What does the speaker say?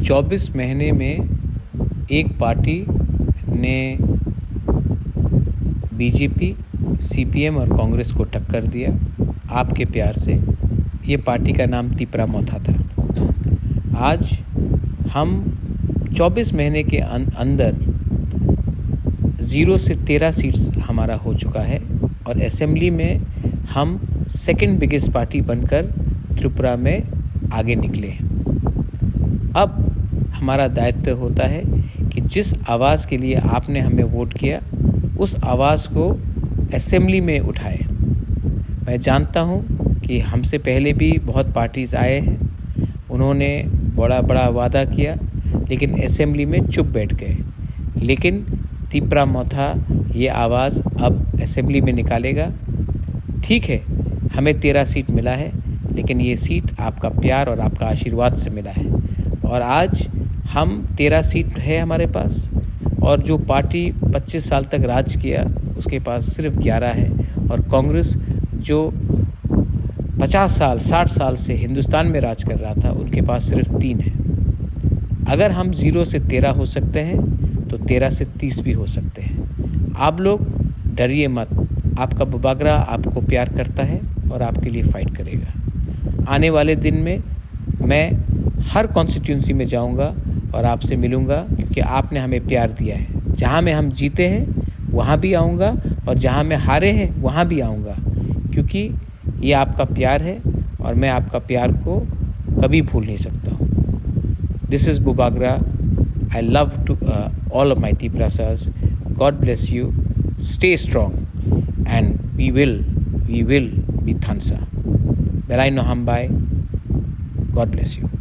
24 महीने में एक पार्टी ने बीजेपी, सीपीएम और कांग्रेस को टक्कर दिया आपके प्यार से। ये पार्टी का नाम तिपरा मोथा था। आज हम 24 महीने के अंदर 0 से 13 सीट्स हमारा हो चुका है और असेंबली में हम सेकंड बिगेस्ट पार्टी बनकर त्रिपुरा में आगे निकले हैं। अब हमारा दायित्व होता है कि जिस आवाज़ के लिए आपने हमें वोट किया उस आवाज़ को असेंबली में उठाए। मैं जानता हूँ कि हमसे पहले भी बहुत पार्टीज़ आए हैं, उन्होंने बड़ा वादा किया लेकिन असेंबली में चुप बैठ गए। लेकिन तिपरा मोथा ये आवाज़ अब असेंबली में निकालेगा। ठीक है, हमें 13 सीट मिला है लेकिन ये सीट आपका प्यार और आपका आशीर्वाद से मिला है और आज हम 13 सीट है हमारे पास और जो पार्टी 25 साल तक राज किया उसके पास सिर्फ 11 है और कांग्रेस जो 50 साल 60 साल से हिंदुस्तान में राज कर रहा था उनके पास सिर्फ 3 है। अगर हम 0 से 13 हो सकते हैं तो 13 से 30 भी हो सकते हैं। आप लोग डरिए मत, आपका बुबागरा आपको प्यार करता है और आपके लिए फ़ाइट करेगा। आने वाले दिन में मैं हर कॉन्स्टिट्यूंसी में जाऊंगा और आपसे मिलूंगा क्योंकि आपने हमें प्यार दिया है। जहां में हम जीते हैं वहां भी आऊंगा और जहां में हारे हैं वहां भी आऊंगा क्योंकि ये आपका प्यार है और मैं आपका प्यार को कभी भूल नहीं सकता हूँ। This is Bubagra. I love to all of my Tiprasas. God bless you. Stay strong and we will be Thansa. Belai Nohambai. God bless you.